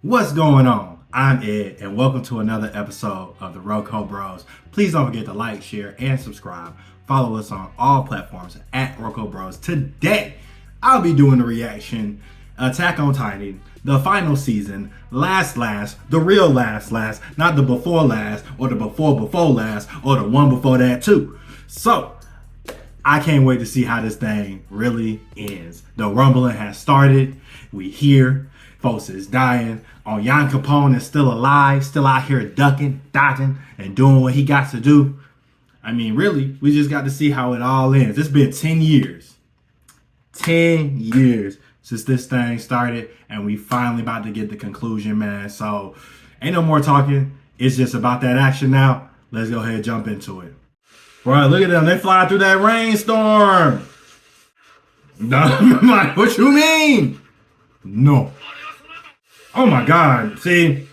What's going on? I'm Ed, and welcome to another episode of the Roko Bros. Please don't forget to like, share, and subscribe. Follow us on all platforms at Roko Bros. Today, I'll be doing the reaction Attack on Titan, the final season, last, the real last, not the before last, or the before last, or the one before that too. So, I can't wait to see how this thing really ends. The rumbling has started. We here. Folks is dying. Onion Capone is still alive, still out here ducking, dodging, and doing what he got to do. I mean, really, we just got to see how it all ends. It's been 10 years. 10 years since this thing started, and we finally about to get the conclusion, man. So, ain't no more talking. It's just about that action now. Let's go ahead and jump into it. Bro, look at them. They fly through that rainstorm. No, I'm like, what you mean? No. Oh my God. See,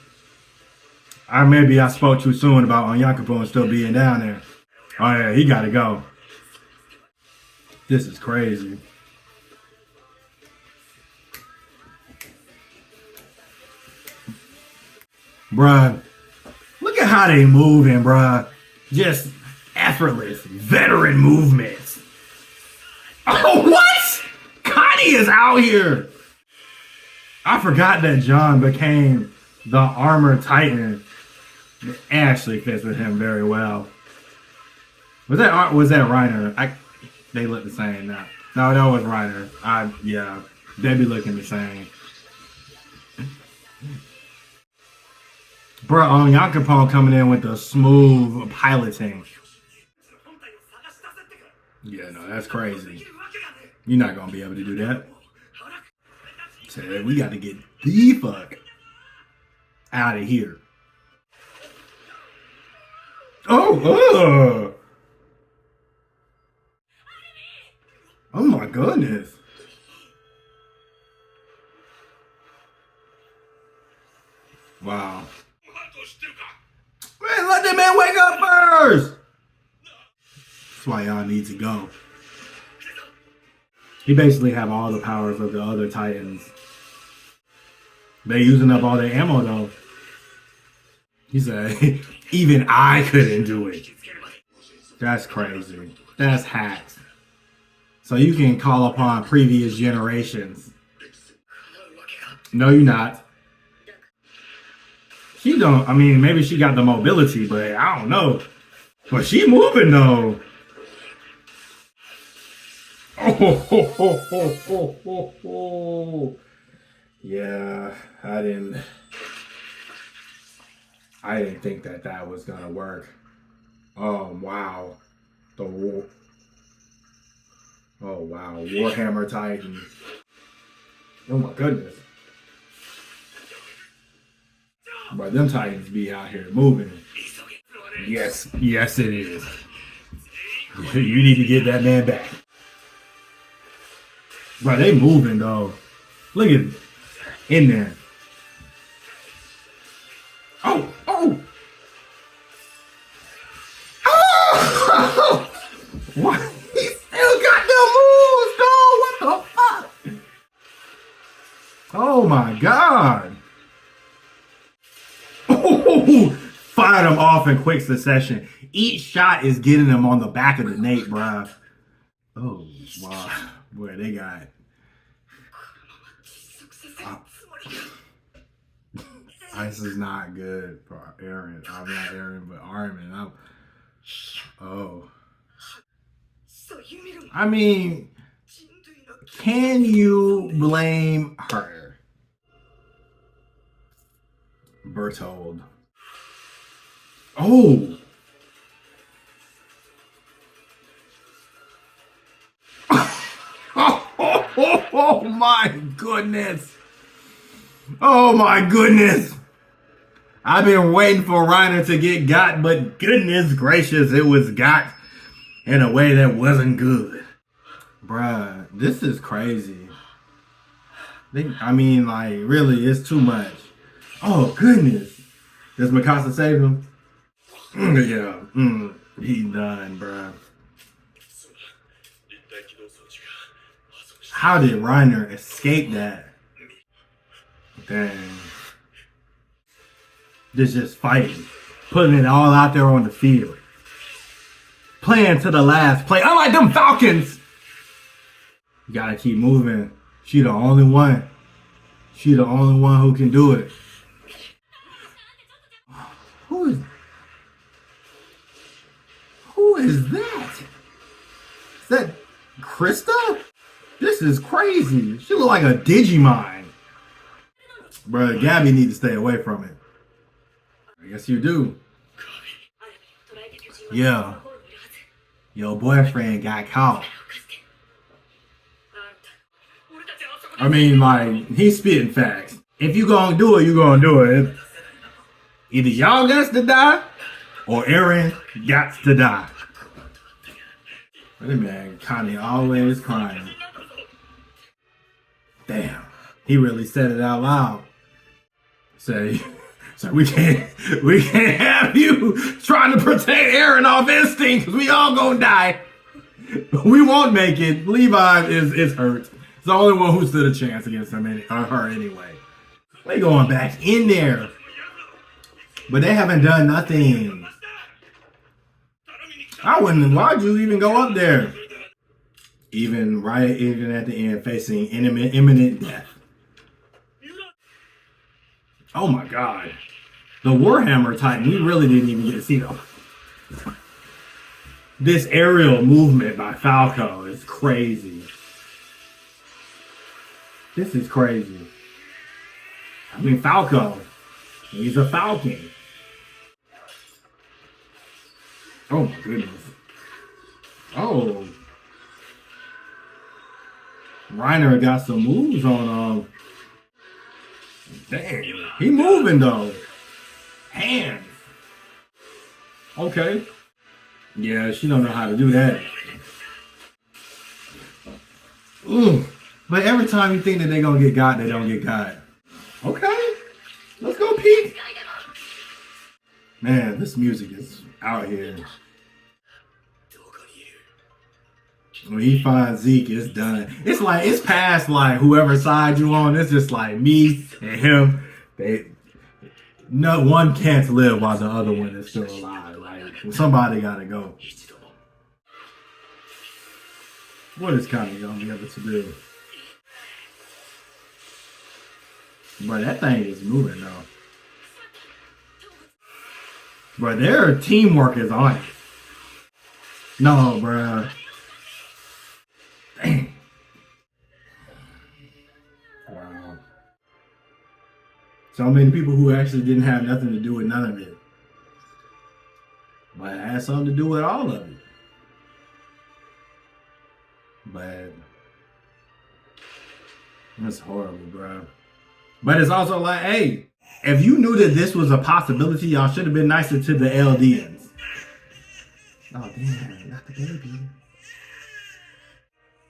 maybe I spoke too soon about Onyankopon still being down there. Oh yeah, he gotta go. This is crazy. Bruh, look at how they moving, bruh. Just effortless veteran movements. Oh, what? Connie is out here. I forgot that John became the Armor Titan. It actually fits with him very well. Was that Reiner? They look the same now. No, that was Reiner. Yeah, they be looking the same. Bro, Yakupon coming in with the smooth piloting. Yeah, no, that's crazy. You're not gonna be able to do that. So we got to get the fuck out of here. Oh my goodness. Wow. Man, let that man wake up first. That's why y'all need to go. He basically have all the powers of the other Titans. They using up all their ammo though. He said, even I couldn't do it. That's crazy. That's hacks. So you can call upon previous generations. No, you're not. She don't, I mean, maybe she got the mobility, but I don't know. But she moving though. Oh. Yeah, I didn't think that was gonna work. Oh wow, oh wow, Warhammer Titan. Oh my goodness, but them Titans be out here moving. Yes, it is. You need to get that man back. Bro, they moving though. Look at in there. Oh! What? He still got them moves, dog. What the fuck? Oh my God. Oh, fire them off in quick succession. Each shot is getting them on the back of the nape, bruh. Oh, wow. Boy, they got... Ice is not good for Eren. I'm not Eren, but Armin. Oh. I mean, can you blame her? Bertold. Oh. Oh my goodness. Oh my goodness. I've been waiting for Reiner to get got, but goodness gracious, it was got in a way that wasn't good. Bruh, this is crazy. I mean, like, really, it's too much. Oh, goodness. Does Mikasa save him? Yeah. He done, bruh. How did Reiner escape that? Dang. This just fighting, putting it all out there on the field, playing to the last play. Unlike them Falcons, you gotta keep moving. She the only one. She the only one who can do it. Who is that? Is that Krista? This is crazy. She look like a Digimon. Bruh, Gabby need to stay away from it. I guess you do. Yeah. Your boyfriend got caught. I mean, like, he's spitting facts. If you gonna do it, you gonna do it. Either y'all got to die, or Eren got to die. That man, Connie always crying. Damn, he really said it out loud. Say, so we can't have you trying to protect Eren off instinct, because we all gonna die. We won't make it. Levi is hurt. It's the only one who stood a chance against him or her anyway. They going back in there. But they haven't done nothing. Why'd you even go up there? Even at the end, facing imminent death. Oh my God. The Warhammer Titan, we really didn't even get to see them. This aerial movement by Falco is crazy. This is crazy. I mean, Falco, he's a Falcon. Oh my goodness. Oh. Reiner got some moves on dang. He moving though. Hands. Okay. Yeah, she don't know how to do that. Ooh. But every time you think that they gonna get got, they don't get got. Okay. Let's go, Pete. Man, this music is out here. When he finds Zeke, it's done. It's like, it's past like whoever side you on. It's just like me and him. No one can't live while the other one is still alive. Like, somebody gotta go. What is Connie gonna be able to do? But that thing is moving though. But their teamwork is on it. No, bruh. Dang. Wow. So many people who actually didn't have nothing to do with none of it. But it had something to do with all of it. But that's horrible, bro. But it's also like, hey, if you knew that this was a possibility, y'all should have been nicer to the Eldians. Oh, damn, not the baby.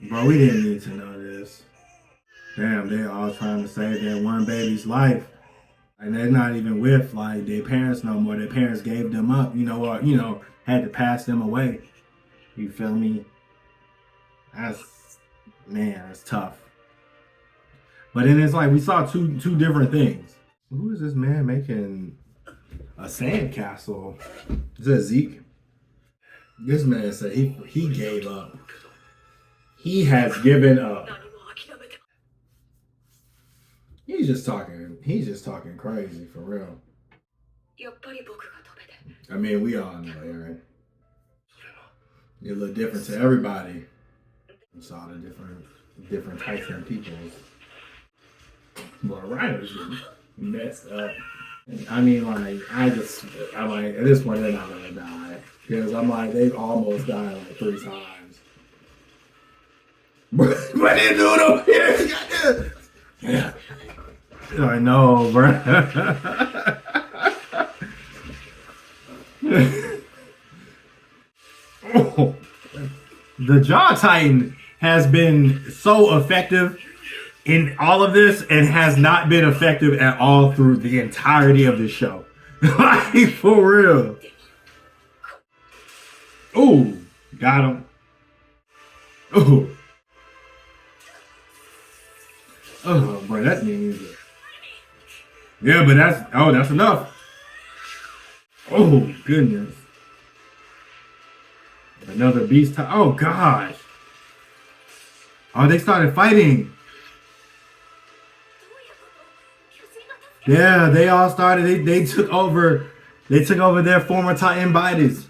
Bro, we didn't need to know this. Damn, they're all trying to save that one baby's life. And they're not even with, like, their parents no more. Their parents gave them up, or, had to pass them away. You feel me? That's tough. But then it's like we saw two different things. Who is this man making a sandcastle? Is that Zeke? This man said he gave up. He has given up. He's just talking crazy for real. I mean, we all know, Eren. You look different to everybody. It's all the different types of people. But Reiner's messed up. I mean, like, I'm like, at this point, they're not gonna die. Because I'm like, they've almost died like 3 times. But they do it over here. Yeah. I know, bro. Oh. The Jaw Titan has been so effective in all of this and has not been effective at all through the entirety of the show. Like, for real. Ooh, got him. Ooh. Oh, bro, that's new music. Yeah, but that's enough. Oh, goodness. Another beast. Oh, gosh. Oh, they started fighting. Yeah, they all started. They took over. They took over their former Titan bodies.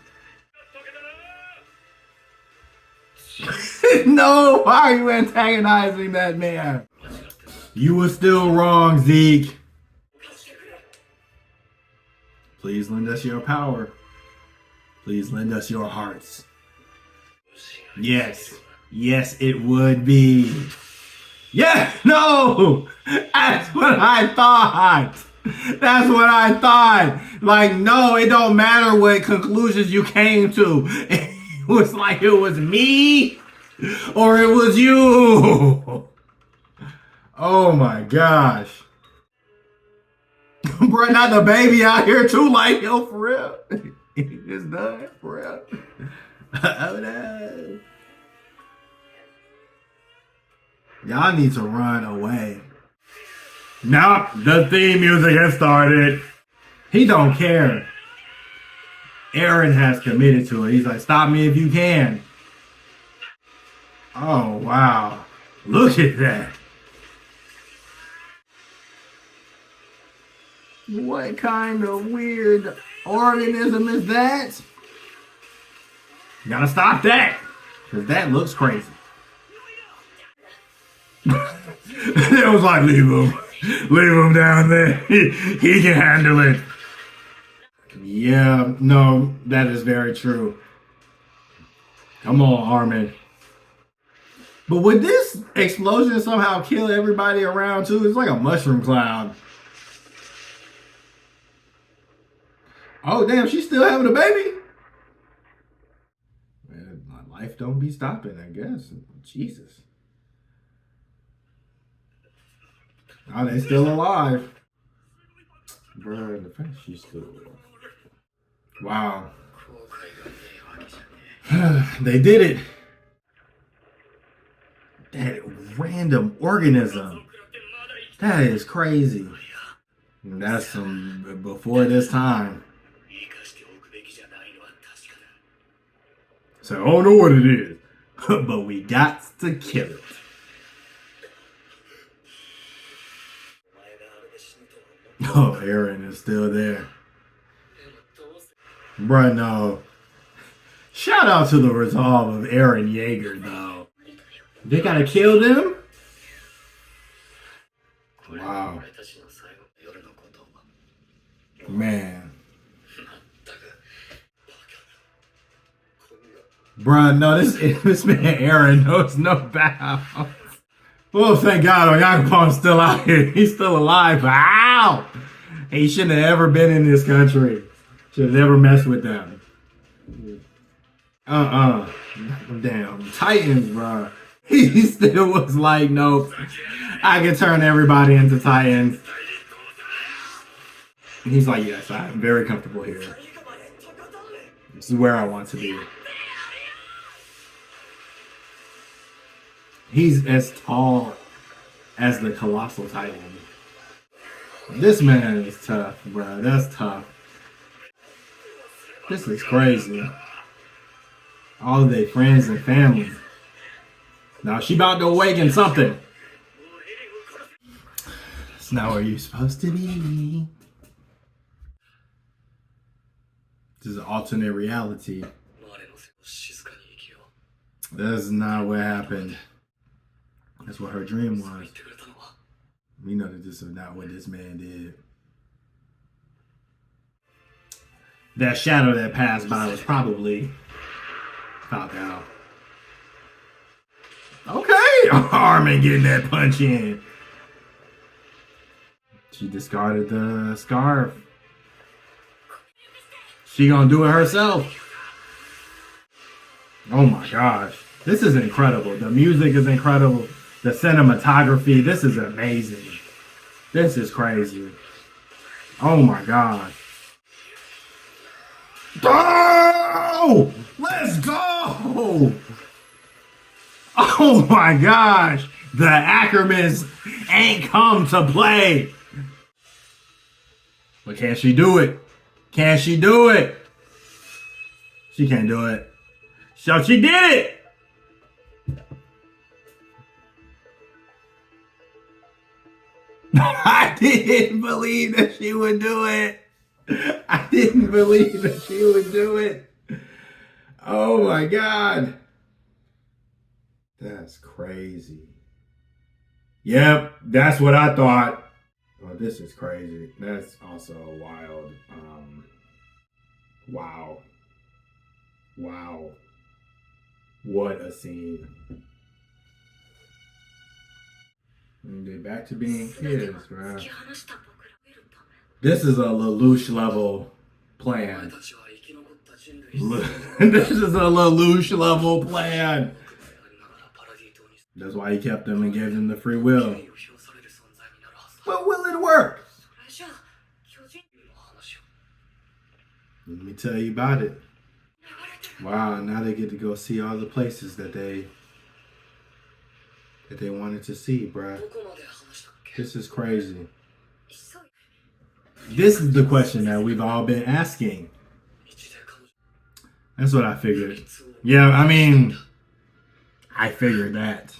No, why are you antagonizing that man? You were still wrong, Zeke. Please lend us your power. Please lend us your hearts. Yes. Yes, it would be. Yeah, no! That's what I thought. That's what I thought. Like, no, it don't matter what conclusions you came to. It was like it was me or it was you. Oh my gosh. Bro, not the baby out here too, like, yo, for real. It's done, for real. Oh no. Y'all need to run away. Now the theme music has started. He don't care. Eren has committed to it. He's like, stop me if you can. Oh, wow. Look at that. What kind of weird organism is that? You gotta stop that. Because that looks crazy. It was like, leave him. Leave him down there. He can handle it. Yeah, no, that is very true. Come on, Armin. But would this explosion somehow kill everybody around too? It's like a mushroom cloud. Oh, damn, she's still having a baby? Man, my life don't be stopping, I guess. Jesus. Oh, they still alive. Bruh, the fact she's still alive. Wow. They did it. That random organism. That is crazy. That's from before this time. So I don't know what it is, but we got to kill it. Oh, Eren is still there. Bruh, no. Shout out to the resolve of Eren Yeager, though. They gotta kill them? Wow. Man. Bruh, no, this man Eren knows no bounds. Oh, thank God, Onyankopon's still out here. He's still alive. Ow! He shouldn't have ever been in this country. Should have never messed with them. Damn. Titans, bro. He still was like, nope. I can turn everybody into Titans. And he's like, yes, I'm very comfortable here. This is where I want to be. He's as tall as the Colossal Titan. This man is tough, bro. That's tough. This is crazy. All of their friends and family. Now she about to awaken something. It's not where you're supposed to be. This is an alternate reality. That's not what happened. That's what her dream was. We know that this is not what this man did. That shadow that passed by was probably Falcao. Okay, Armin getting that punch in. She discarded the scarf. She gonna do it herself. Oh my gosh. This is incredible. The music is incredible. The cinematography, this is amazing. This is crazy. Oh my God. Oh! Let's go! Oh my gosh! The Ackermans ain't come to play. But can she do it? Can she do it? She can't do it. So she did it. I didn't believe that she would do it. I didn't believe that she would do it. Oh my God. That's crazy. Yep, that's what I thought. Oh, this is crazy. That's also wild. Wow. Wow. What a scene. And they're back to being kids, bro. This is a Lelouch level plan. This is a Lelouch level plan. That's why he kept them and gave them the free will. But will it work? Let me tell you about it. Wow, now they get to go see all the places that they wanted to see, bruh. This is crazy. This is the question that we've all been asking. That's what I figured. Yeah, I mean, I figured that.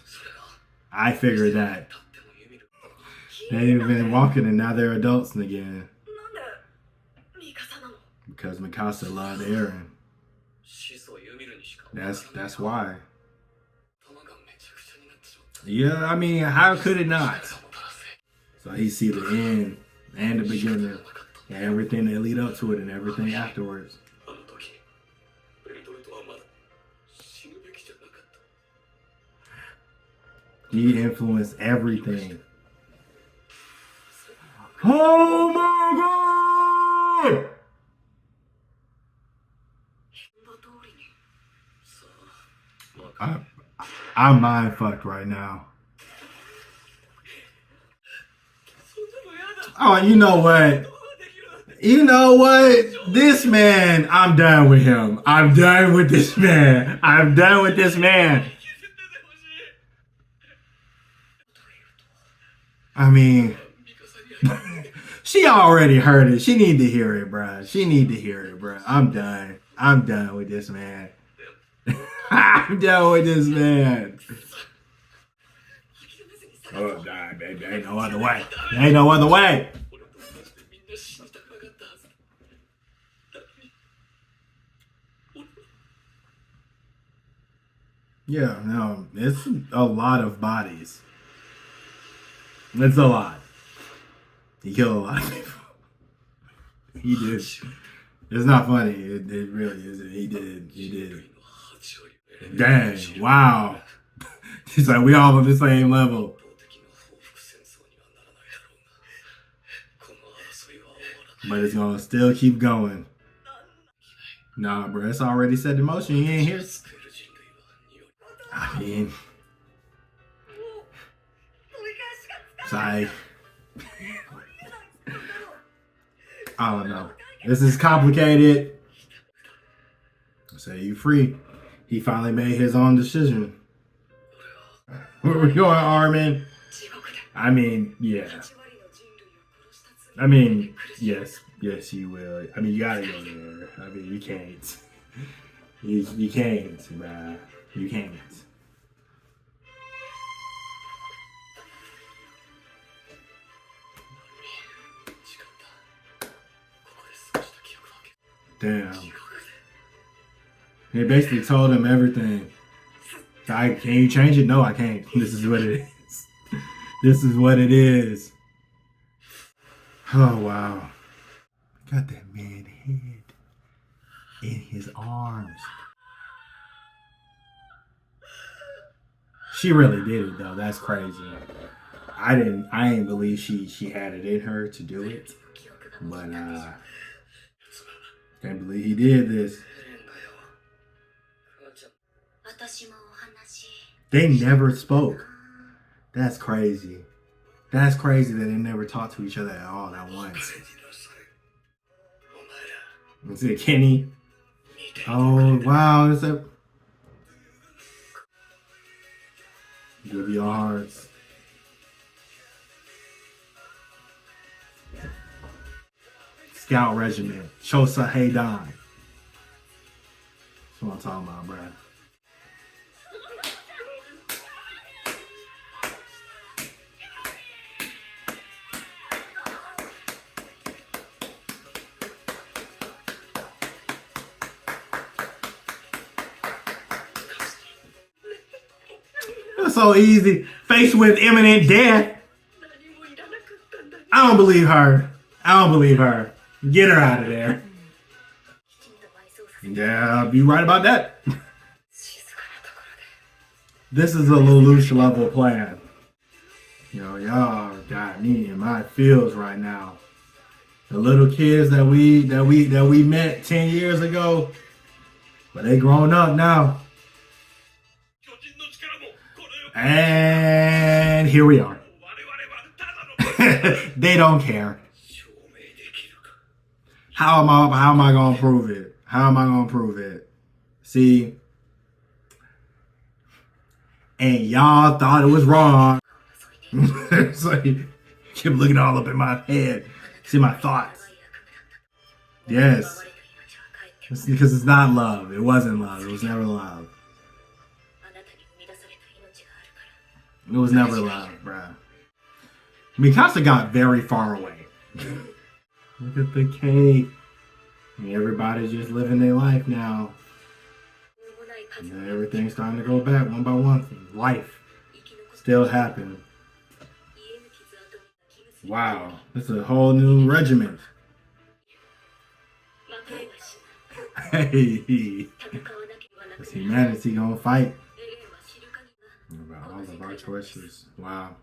They've been walking and now they're adults again. Because Mikasa loved Eren. That's why. Yeah, I mean, how could it not? So he see the end and the beginning and everything that lead up to it and everything afterwards. He influenced everything. Oh my God! I'm mind fucked right now. Oh, you know what? You know what? This man, I'm done with him. I'm done with this man. I'm done with this man. I mean, she already heard it. She need to hear it, bruh. She need to hear it, bruh. I'm done. I'm done with this man. I'm done with this man. Oh, nah, baby. There ain't no other way. There ain't no other way. Yeah, no, it's a lot of bodies. It's a lot. He killed a lot of people. He did. It's not funny. It really isn't. He did. Dang, wow. He's like, we all on the same level. But it's gonna still keep going. Nah, bro, it's already set in motion. You ain't here. I mean, sorry. I don't know. This is complicated. Say you free. He finally made his own decision. Where we going, Armin? I mean, yeah. I mean, yes, you will. I mean, you gotta go there. I mean, you can't. You can't, bruh. You can't. Damn. He basically told him everything. Can you change it? No, I can't. This is what it is. This is what it is. Oh, wow. Got that man head in his arms. She really did it though. That's crazy. I didn't believe she had it in her to do it. But can't believe he did this. They never spoke. That's crazy. That's crazy that they never talked to each other at all at once. Is it Kenny? Oh, wow. It's a... Give your hearts. Scout Regiment, Chosa Heidan. That's what I'm talking about, bro. It's so easy. Faced with imminent death. I don't believe her. I don't believe her. Get her out of there. Yeah, you right about that. This is a Lelouch level plan. Yo, y'all got me in my feels right now. The little kids that we met 10 years ago, but they grown up now. And here we are. They don't care. How am I gonna prove it? How am I gonna prove it? See? And y'all thought it was wrong. So you keep looking all up in my head. See my thoughts. Yes. It's because it's not love. It wasn't love. It was never love. It was never love, bruh. Mikasa got very far away. Look at the cake. And everybody's just living their life now. And everything's starting to go back one by one. Life still happening. Wow, this is a whole new regiment. Hey, is humanity gonna fight? About all of our choices. Wow.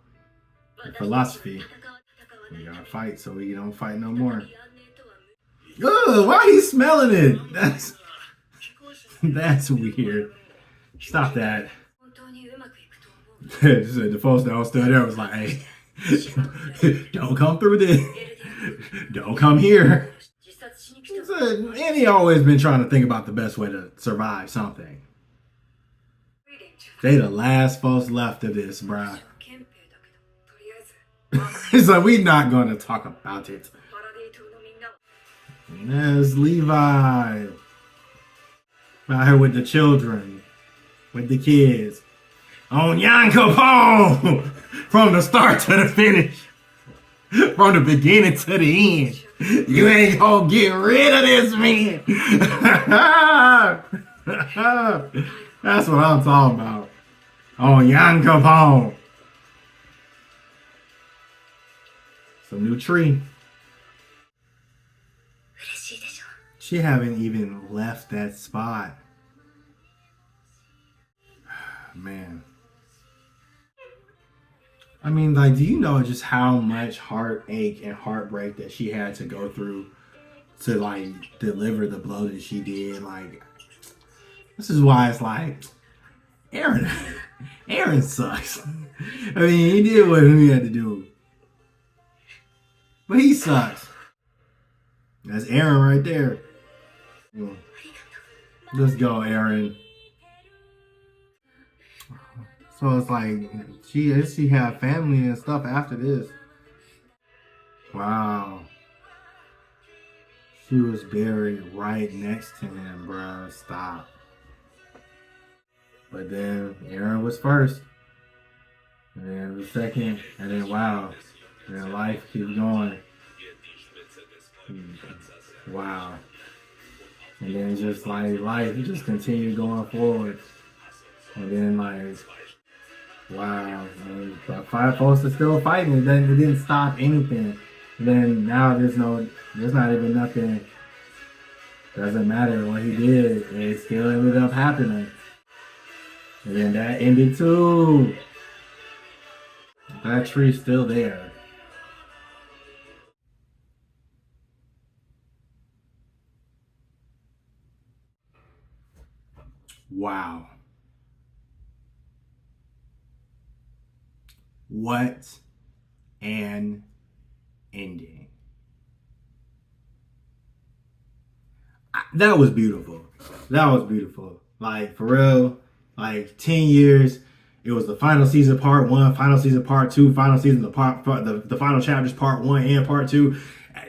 The philosophy. We gotta fight so we don't fight no more. Ugh, why he smelling it? That's weird. Stop that. The folks that all stood there was like, hey, don't come through this. Don't come here. And he always been trying to think about the best way to survive something. They the last folks left of this, bruh. It's like, we not going to talk about it. And there's Levi. Out here with the children. With the kids. On Yan Capone! From the start to the finish. From the beginning to the end. You ain't gonna get rid of this man. That's what I'm talking about. On Yan Capone. Some new tree. She haven't even left that spot. Man. I mean, like, do you know just how much heartache and heartbreak that she had to go through to, like, deliver the blow that she did? Like, this is why it's like, Eren sucks. I mean, he did what he had to do. But he sucks. That's Eren right there. Let's go, Eren. So it's like, she had family and stuff after this. Wow. She was buried right next to him, bro. Stop. But then Eren was first. And then the second. And then wow. And then life keeps going. Wow. And then just like life just continued going forward. And then like, wow. And the five folks are still fighting. It didn't stop anything. And then now there's not even nothing. Doesn't matter what he did. It still ended up happening. And then that ended too. That tree's still there. Wow. What an ending. That was beautiful. That was beautiful. Like, for real, like 10 years. It was the final season part 1, final season part 2, final season the final chapters part 1 and part 2.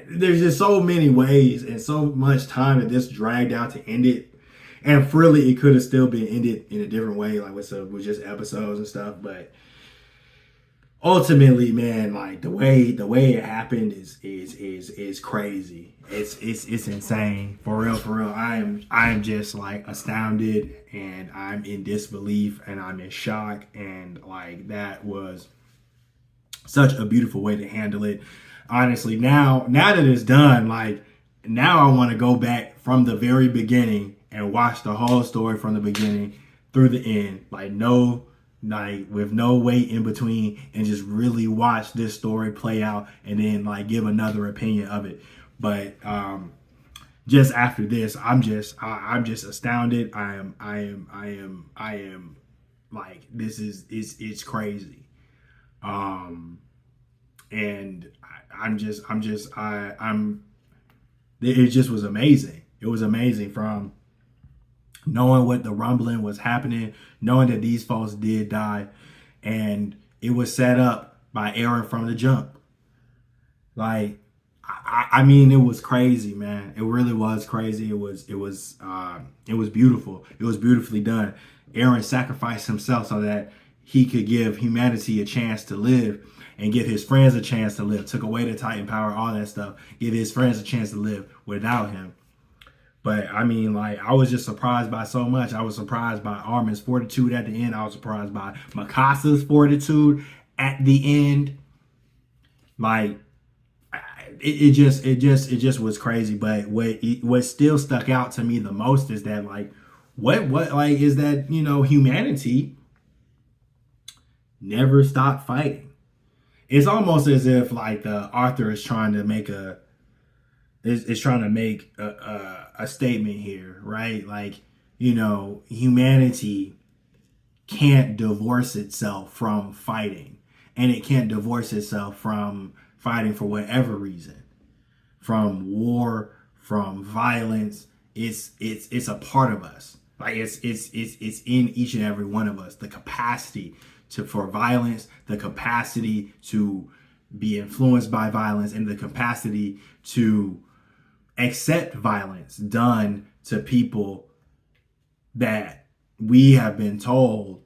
There's just so many ways and so much time that this dragged out to end it. And really, it could have still been ended in a different way, like with just episodes and stuff. But ultimately, man, like the way it happened is crazy. It's insane. For real. I am just like astounded, and I'm in disbelief, and I'm in shock, and like that was such a beautiful way to handle it. Honestly, now that it's done, like now I want to go back from the very beginning and watch the whole story from the beginning through the end, like with no wait in between, and just really watch this story play out, and then like give another opinion of it. But just after this, I'm just astounded. I am like, this is it's crazy. And it just was amazing. It was amazing, from knowing what the rumbling was happening, knowing that these folks did die, and it was set up by Eren from the jump. Like, I mean, it was crazy, man. It really was crazy. It was beautiful. It was beautifully done. Eren sacrificed himself so that he could give humanity a chance to live, and give his friends a chance to live. Took away the Titan power, all that stuff. Give his friends a chance to live without him. But I mean, like, I was just surprised by so much. I was surprised by Armin's fortitude at the end. I was surprised by Mikasa's fortitude at the end. Like, it just was crazy. But what still stuck out to me the most is that, like, what like is that, humanity never stopped fighting. It's almost as if like the author is trying to make a statement here, right? Like, humanity can't divorce itself from fighting, and it can't divorce itself from fighting for whatever reason, from war, from violence. It's a part of us. Like, it's in each and every one of us. The capacity for violence, the capacity to be influenced by violence, and the capacity to accept violence done to people that we have been told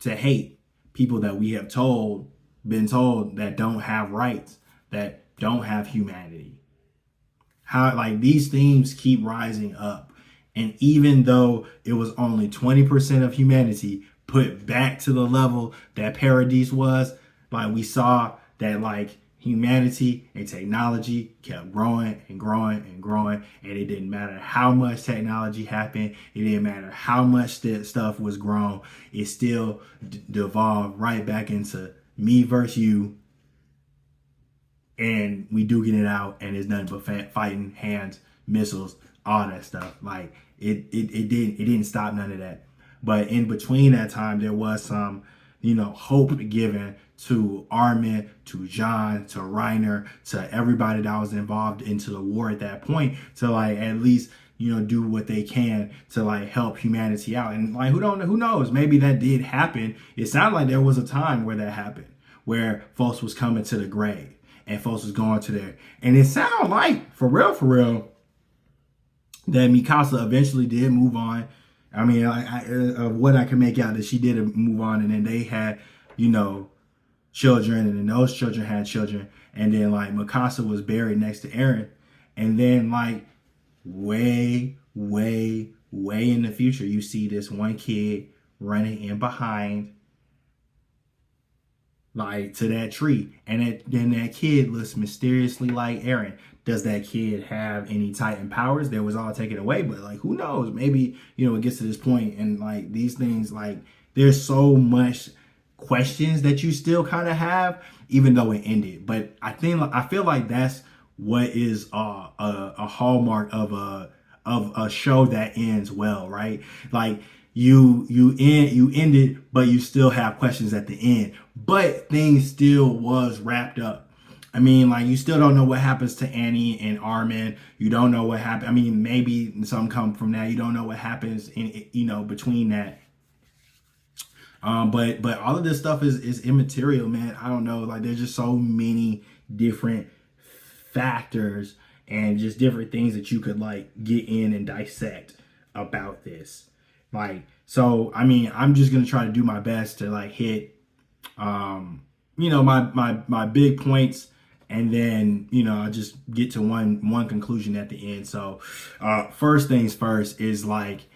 to hate, people that we have been told that don't have rights, that don't have humanity. How, like, these themes keep rising up. And even though it was only 20% of humanity put back to the level that Paradis was, like, we saw that, like, humanity and technology kept growing and growing and growing, and it didn't matter how much technology happened, it didn't matter how much that stuff was grown, it still devolved right back into me versus you, and we duking it out, and it's nothing but fighting, hands, missiles, all that stuff. Like, it didn't stop none of that. But in between that time, there was some, hope given to Armin, to John, to Reiner, to everybody that was involved into the war at that point, to, like, at least, do what they can to, like, help humanity out. And, like, who knows? Maybe that did happen. It sounded like there was a time where that happened, where folks was coming to the grave and folks was going to there. And it sounded like, for real, that Mikasa eventually did move on. I mean, of what I can make out, that she did move on, and then they had, children, and then those children had children, and then, like, Mikasa was buried next to Eren, and then, like, way in the future, you see this one kid running in behind, like, to that tree, and then that kid looks mysteriously like Eren. Does that kid have any Titan powers? That was all taken away, but, like, who knows? Maybe, it gets to this point, and, like, these things, like, there's so much questions that you still kind of have, even though it ended. But I feel like that's what is a hallmark of a show that ends well, right? Like, you end it, but you still have questions at the end, but things still was wrapped up. I mean, like, you still don't know what happens to Annie and Armin. You don't know what happened. I mean, maybe some come from that. You don't know what happens in, between that. But all of this stuff is immaterial, man. I don't know. Like there's just so many different factors and just different things that you could like get in and dissect about this. Like, so I mean, I'm just gonna try to do my best to like hit my big points, and then I just get to one conclusion at the end. So first things first is like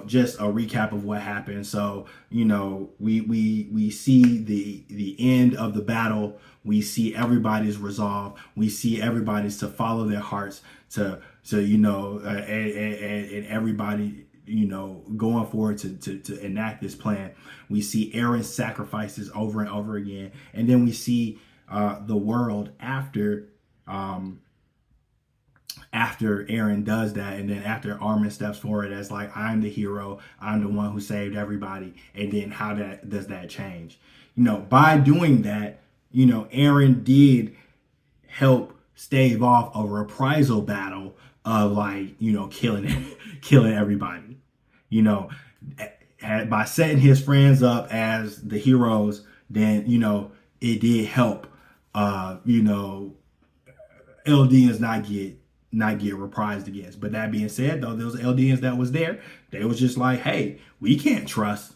just a recap of what happened. So we see the end of the battle. We see everybody's resolve. We see everybody's to follow their hearts, and everybody going forward to enact this plan. We see Aaron's sacrifices over and over again, and then we see the world after Aaron does that, and then after Armin steps forward as like, I'm the hero, I'm the one who saved everybody, and then how does that change? By doing that, Aaron did help stave off a reprisal battle of like killing everybody. By setting his friends up as the heroes, then it did help LDNs not get reprised against. But that being said, though, those LDNs that was there, they was just like, hey, we can't trust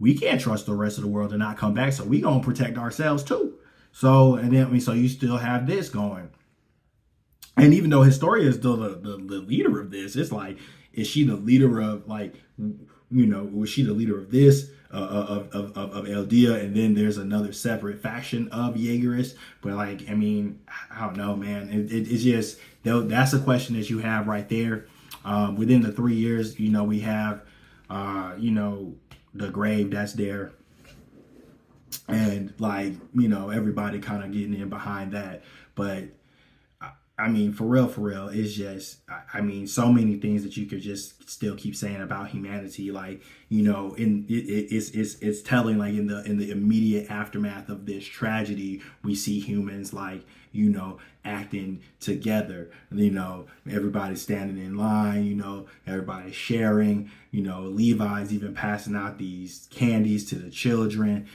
the rest of the world to not come back, so we gonna protect ourselves too. So you still have this going. And even though Historia is still the leader of this, it's like, is she the leader of like, was she the leader of this, of Eldia, and then there's another separate faction of Jaegerists? But like, I mean, I don't know, man. It's just, that's a question that you have right there. Within the 3 years, we have, the grave that's there. And like, everybody kind of getting in behind that. But I mean, for real, it's just, I mean, so many things that you could just still keep saying about humanity. Like, it's telling, like in the immediate aftermath of this tragedy, we see humans like, acting together, everybody's standing in line, everybody's sharing, Levi's even passing out these candies to the children,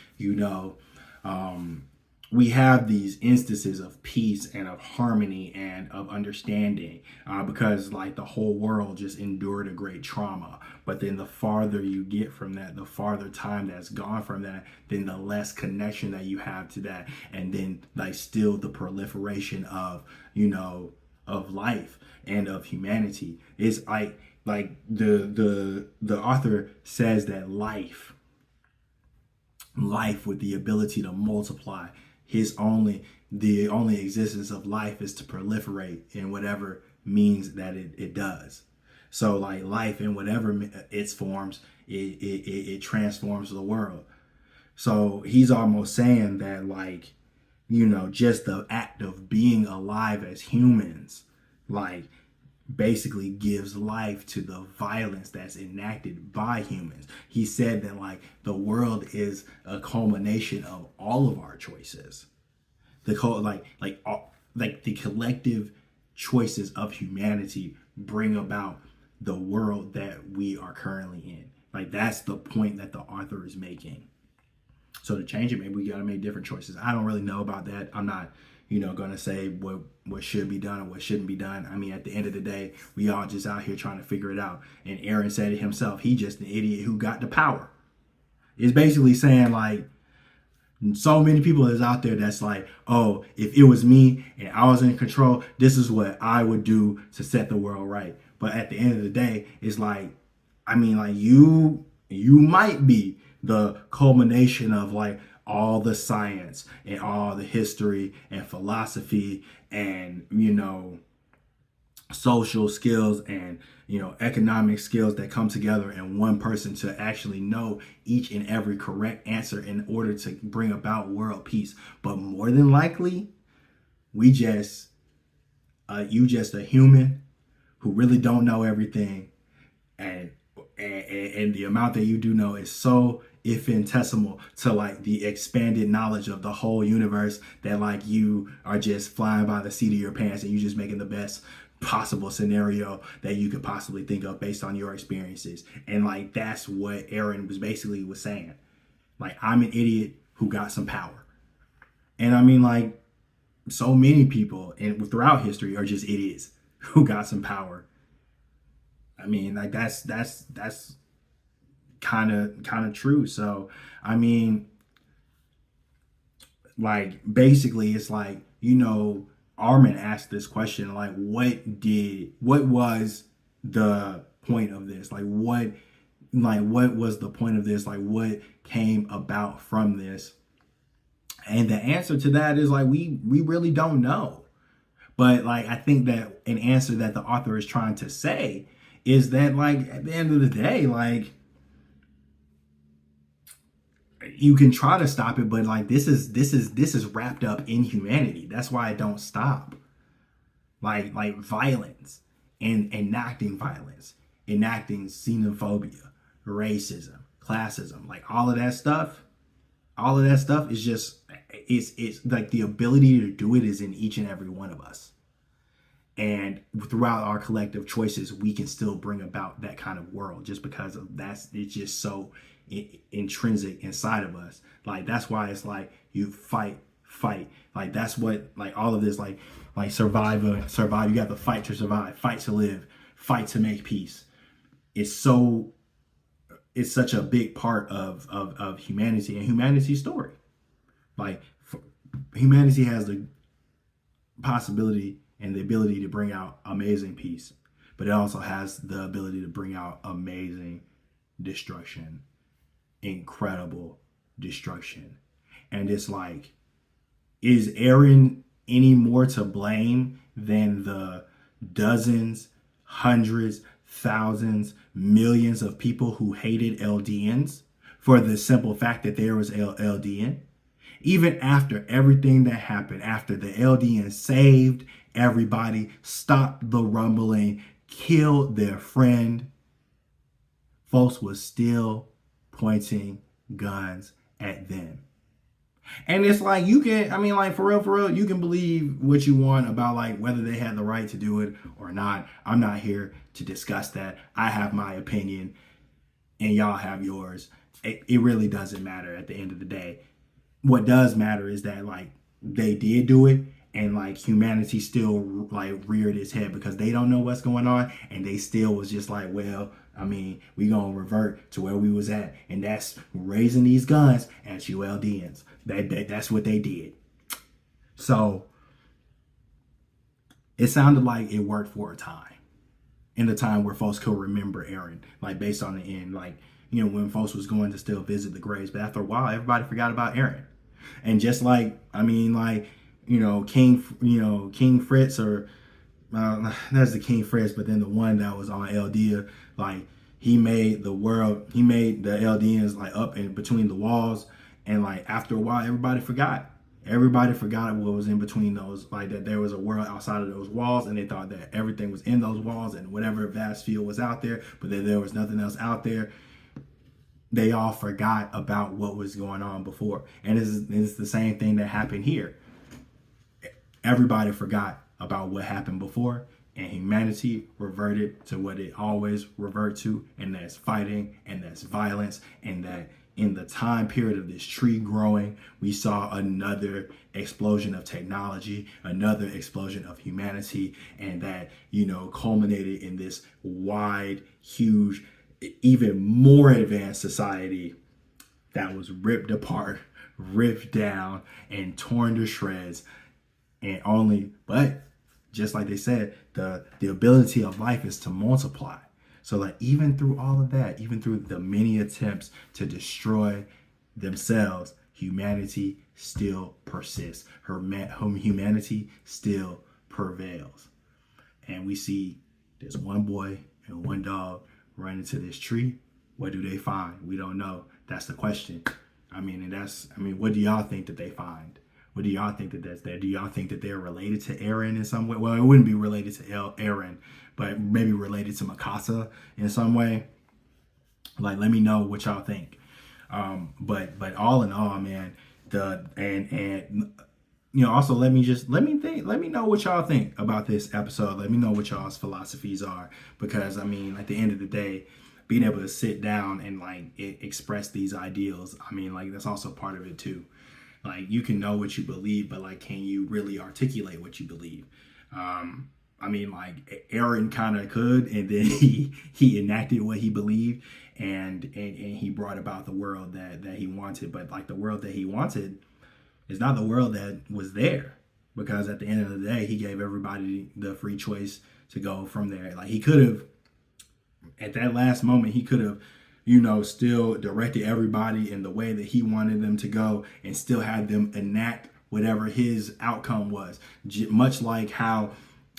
we have these instances of peace and of harmony and of understanding because like the whole world just endured a great trauma. But then the farther you get from that, the farther time that's gone from that, then the less connection that you have to that. And then like still the proliferation of, of life and of humanity. It's like the author says that life with the ability to multiply, the only existence of life is to proliferate in whatever means that it does. So like life in whatever its forms, it transforms the world. So he's almost saying that like, just the act of being alive as humans, like basically gives life to the violence that's enacted by humans. He said that like the world is a culmination of all of our choices. The collective choices of humanity bring about the world that we are currently in. Like that's the point that the author is making. So to change it, maybe we gotta make different choices. I don't really know about that. I'm not going to say what should be done or what shouldn't be done. I mean, at the end of the day, we all just out here trying to figure it out. And Aaron said it himself. He just an idiot who got the power. It's basically saying like, so many people is out there that's like, oh, if it was me and I was in control, this is what I would do to set the world right. But at the end of the day, it's like, I mean, like you might be the culmination of like all the science and all the history and philosophy and, social skills and, economic skills that come together in one person to actually know each and every correct answer in order to bring about world peace. But more than likely, you just a human who really don't know everything. And the amount that you do know is so infinitesimal to like the expanded knowledge of the whole universe that like you are just flying by the seat of your pants and you just making the best possible scenario that you could possibly think of based on your experiences. And like that's what Aaron was saying. Like, I'm an idiot who got some power. And I mean, like, so many people and throughout history are just idiots who got some power. I mean, like that's kind of true. So I mean, like, basically it's like, Armin asked this question, like, what was the point of this? Like what was the point of this? Like, what came about from this? And the answer to that is like, we really don't know. But like, I think that an answer that the author is trying to say is that, like, at the end of the day, like, you can try to stop it, but like, this is wrapped up in humanity. That's why it don't stop. Like violence and enacting violence, enacting xenophobia, racism, classism, like all of that stuff is just, it's like the ability to do it is in each and every one of us. And throughout our collective choices, we can still bring about that kind of world, just because of it's just so intrinsic inside of us. Like, that's why it's like, you fight. Like, that's what, like, all of this, like survive. You got to fight to survive, fight to live, fight to make peace. It's such a big part of humanity and humanity's story. Like, humanity has the possibility and the ability to bring out amazing peace, but it also has the ability to bring out amazing destruction, incredible destruction. And it's like, is Eren any more to blame than the dozens, hundreds, thousands, millions of people who hated Eldians for the simple fact that there was Eldian? Even after everything that happened, after the Eldians saved everybody, stopped the rumbling, killed their friend, folks was still pointing guns at them. And it's like, for real, you can believe what you want about like whether they had the right to do it or not. I'm not here to discuss that. I have my opinion and y'all have yours. It really doesn't matter at the end of the day. What does matter is that, like, they did do it, and like humanity still like reared its head because they don't know what's going on, and they still was just like, well, I mean, we gonna revert to where we was at, and that's raising these guns at you Eldians. That's what they did. So it sounded like it worked for a time, in the time where folks could remember Eren, like based on the end, like, when folks was going to still visit the graves. But after a while, everybody forgot about Eren. And just like, King Fritz, or that's the King Fritz, but then the one that was on Eldia, like, he made the Eldians like up in between the walls. And like, after a while, everybody forgot what was in between those, like, that there was a world outside of those walls, and they thought that everything was in those walls and whatever vast field was out there, but that there was nothing else out there. They all forgot about what was going on before. And it's the same thing that happened here. Everybody forgot about what happened before, and humanity reverted to what it always revert to, and that's fighting, and that's violence, and that in the time period of this tree growing, we saw another explosion of technology, another explosion of humanity, and that, culminated in this wide, huge, even more advanced society that was ripped apart, ripped down, and torn to shreds. But just like they said, the ability of life is to multiply. So like, even through all of that, even through the many attempts to destroy themselves, humanity still persists. Humanity still prevails. And we see this one boy and one dog run into this tree. What do they find? We don't know. That's the question. What do y'all think that they find? What do y'all think that's there? Do y'all think that they're related to Eren in some way? Well, it wouldn't be related to Eren, but maybe related to Mikasa in some way. Like, let me know what y'all think. But all in all, man, also let me know what y'all think about this episode. Let me know what y'all's philosophies are, because I mean, at the end of the day, being able to sit down and like express these ideals, I mean, like that's also part of it too. Like you can know what you believe, but like, can you really articulate what you believe? I mean, like Aaron kind of could, and then he enacted what he believed, and he brought about the world that he wanted. But like the world that he wanted is not the world that was there, because at the end of the day, he gave everybody the free choice to go from there. Like he could have, at that last moment, he could have, still directed everybody in the way that he wanted them to go, and still had them enact whatever his outcome was. Much like how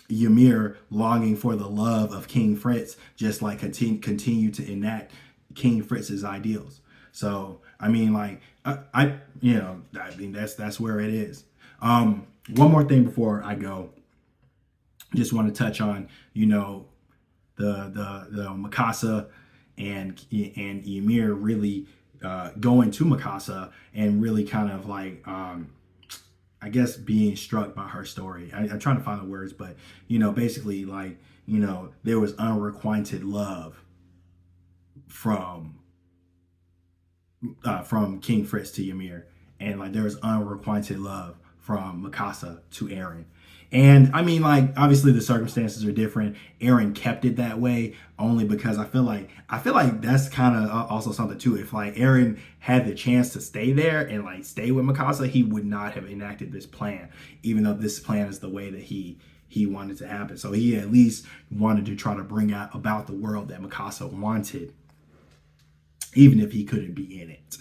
Ymir, longing for the love of King Fritz, just like continue to enact King Fritz's ideals. So I mean, like I mean that's where it is. One more thing before I go, just want to touch on the Mikasa and Ymir really going to Mikasa and really kind of like I guess being struck by her story. I'm trying to find the words, but basically like there was unrequited love from King Fritz to Ymir, and like there was unrequited love from Mikasa to Eren. And I mean, like obviously the circumstances are different. Eren kept it that way only because I feel like that's kind of also something too. If like Eren had the chance to stay there and like stay with Mikasa, he would not have enacted this plan, even though this plan is the way that he wanted to happen. So he at least wanted to try to bring out about the world that Mikasa wanted, even if he couldn't be in it.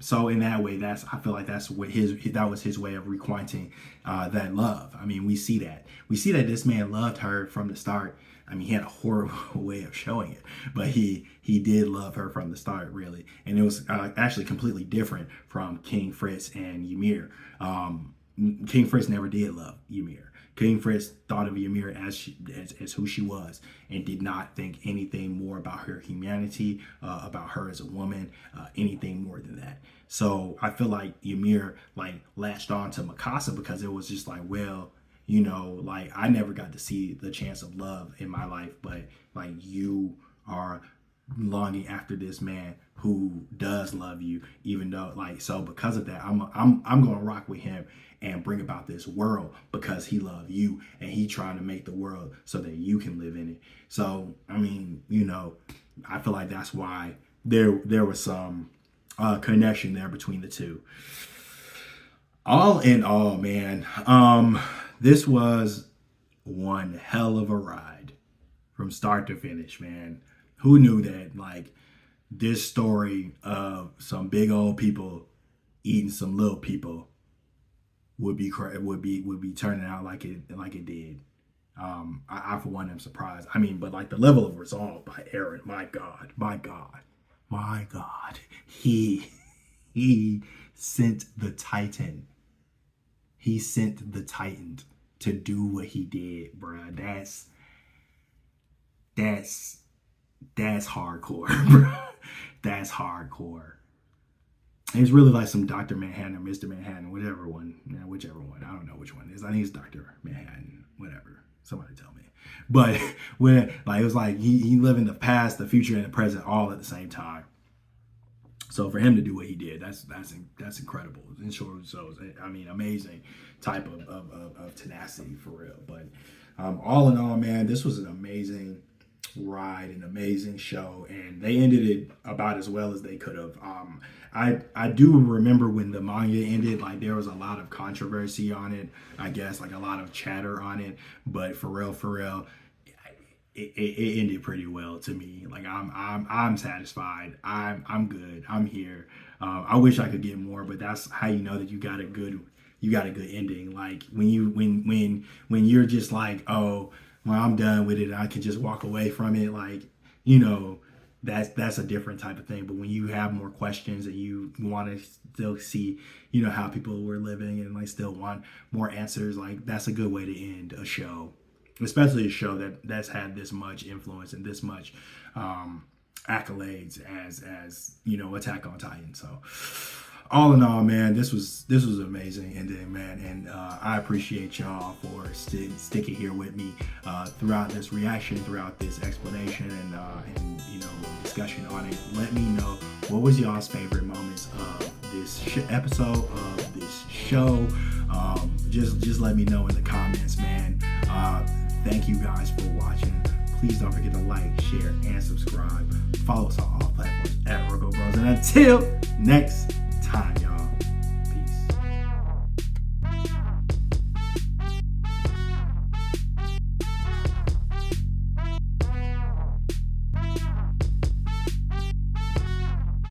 So in that way, I feel like that was his way of requiting that love. I mean, we see that this man loved her from the start. I mean, he had a horrible way of showing it, but he did love her from the start, really. And it was actually completely different from King Fritz and Ymir. King Fritz never did love Ymir. King Fritz thought of Ymir as who she was, and did not think anything more about her humanity, about her as a woman, anything more than that. So I feel like Ymir like latched on to Mikasa because it was just like, well, like I never got to see the chance of love in my life, but like you are longing after this man who does love you, even though like, so because of that, I'm gonna rock with him and bring about this world because he loved you, and he trying to make the world so that you can live in it. So I mean, I feel like that's why there was some connection there between the two. All in all, man, this was one hell of a ride from start to finish, man. Who knew that like this story of some big old people eating some little people would be turning out like it did. I for one am surprised. I mean, but like the level of resolve by Eren, my God, he sent the Titan. He sent the Titan to do what he did, bruh. That's hardcore, bruh. That's hardcore. It's really like some Dr. Manhattan or Mr. Manhattan, whichever one. I don't know which one it is. I think it's Dr. Manhattan, whatever. Somebody tell me. But when like it was like he lived in the past, the future, and the present all at the same time. So for him to do what he did, that's incredible. And sure, so I mean, amazing type of tenacity for real. But all in all, man, this was an amazing ride, an amazing show, and they ended it about as well as they could have. I do remember when the manga ended, like there was a lot of controversy on it, I guess, like a lot of chatter on it, but for real, it ended pretty well to me. Like I'm satisfied. I'm good. I'm here. I wish I could get more, but that's how you know that you got a good ending. Like when you're just like, oh, well, I'm done with it, I can just walk away from it. Like, that's a different type of thing. But when you have more questions and you want to still see, how people were living and like still want more answers, like that's a good way to end a show, especially a show that's had this much influence and this much accolades as Attack on Titan. So all in all, man, this was amazing ending, man, and I appreciate y'all for sticking here with me throughout this reaction, throughout this explanation, and discussion on it. Let me know what was y'all's favorite moments of this episode of this show. Just let me know in the comments, man. Thank you guys for watching. Please don't forget to like, share, and subscribe. Follow us on all platforms at Roco Bros. And until next time.